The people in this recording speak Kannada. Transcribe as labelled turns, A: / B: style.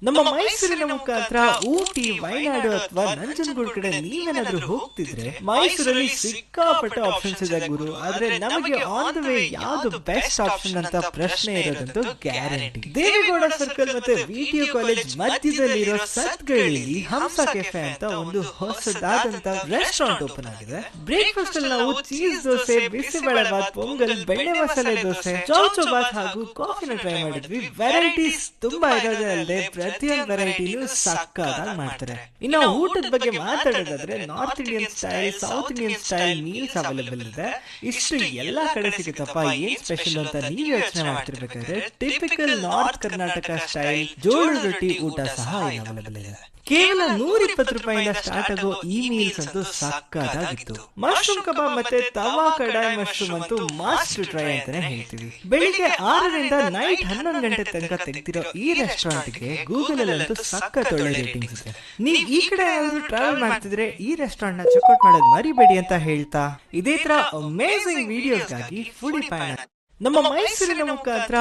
A: ನಮ್ಮ ಮೈಸೂರಿನ ಮುಖಾಂತರ ಊಟಿ, ವಯನಾಡು ಅಥವಾ ನಂಜನಗೂಡು ಕಡೆ ನೀವೇನಾದ್ರೂ ಹೋಗ್ತಿದ್ರೆ ಮೈಸೂರಲ್ಲಿ ಸಿಕ್ಕಾಪಟ್ಟೆ ಆಪ್ಷನ್ಸ್ ಇದೆ ಗುರು. ಆದ್ರೆ ನಮಗೆ ಆನ್ ದ ವೇ ಯಾವ್ದು ಬೆಸ್ಟ್ ಆಪ್ಷನ್ ಅಂತ ಪ್ರಶ್ನೆ ಇರೋದಂತೂ ಗ್ಯಾರಂಟಿ. ದೇವೇಗೌಡ ಸರ್ಕಲ್ ಮತ್ತೆ ವಿಟಿಯು ಕಾಲೇಜ್ ಮಧ್ಯದಲ್ಲಿರೋ ಸತ್ಗಳ್ಳಿಲಿ ಹಂಸ ಕೆಫೆ ಅಂತ ಒಂದು ಹೊಸದಾದಂತ ರೆಸ್ಟೋರೆಂಟ್ ಓಪನ್ ಆಗಿದೆ. ಬ್ರೇಕ್ಫಾಸ್ಟ್ ಅಲ್ಲಿ ನಾವು ಚೀಸ್ ದೋಸೆ, ಬಿಸಿಬೇಳೆಬಾತ್, ಪೊಂಗಲ್, ಬೆಣ್ಣೆ ಮಸಾಲೆ ದೋಸೆ, ಚೌಚೌಬಾತ್ ಹಾಗೂ ಕಾಫಿನ ಟ್ರೈ ಮಾಡಿದ್ವಿ. ವೆರೈಟೀಸ್ ತುಂಬಾ ಇರೋದೇ ಅಲ್ಲದೆ ಪ್ರತಿಯೊಂದು ವೆರೈಟಿನೂ ಸಕ್ಕತ್ತಾಗಿ ಮಾಡ್ತಾರೆ. ಇನ್ನು ಊಟದ ಬಗ್ಗೆ ಮಾತಾಡೋದಾದ್ರೆ north Indian style, south Indian style meals available ಇದೆ. ಇಷ್ಟು ಎಲ್ಲಾ ಕಡೆ ಸಿಗುತ್ತಪ್ಪ, ಏನ್ ಸ್ಪೆಷಲ್ ಅಂತ ನೀವು ಯೋಚನೆ ಮಾಡ್ತಿರ್ಬೇಕಾದ್ರೆ ಟಿಪಿಕಲ್ ನಾರ್ತ್ ಕರ್ನಾಟಕ ಸ್ಟೈಲ್ ಜೋಳದ ರೊಟ್ಟಿ ಊಟ ಸಹ ಅವೈಲೇಬಲ್ ಇದೆ. ಕೇವಲ 120 ರೂಪಾಯಿಂದ ಸ್ಟಾರ್ಟ್ ಆಗೋ ಈ ಮೀಲ್ಸ್ ಅಂತೂ ಸಕ್ಕತ್ತಾಗಿತ್ತು. ಮಶ್ರೂಮ್ ಕಬಾಬ್ ಮತ್ತೆ ತವಾ ಕಡಾಯಿ ಮಶ್ರೂಮ್ ಅಂತೂ ಮಸ್ಟ್ ಟ್ರೈ ಅಂತಾನೆ ಹೇಳ್ತೀವಿ. ಬೆಳಿಗ್ಗೆ 6 ರಿಂದ ನೈಟ್ 11 ಗಂಟೆ ತನಕ ತೆಗ್ದಿರೋ ಈ ರೆಸ್ಟೋರೆಂಟ್ಗೆ ಗೂಗಲ್ ಅಲ್ಲಂತೂ ಸಖತ್ ಒಳ್ಳೆ ರೇಟಿಂಗ್ಸ್ ಇದೆ. ನೀವು ಈ ಕಡೆ ಯಾರಾದ್ರೂ ಟ್ರಾವೆಲ್ ಮಾಡ್ತಿದ್ರೆ ಈ ರೆಸ್ಟೋರೆಂಟ್ ನ ಚೆಕ್ಔಟ್ ಮಾಡೋದು ಮರಿಬೇಡಿ ಅಂತ ಹೇಳ್ತಾ, ಇದೇ ತರ ಅಮೇಜಿಂಗ್ ವಿಡಿಯೋಸ್ಗಾಗಿ ಫುಡಿ ಪ್ಯಾನ್ ನಮ್ಮ ಮೈಸೂರಿನ ಮುಖಾಂತರ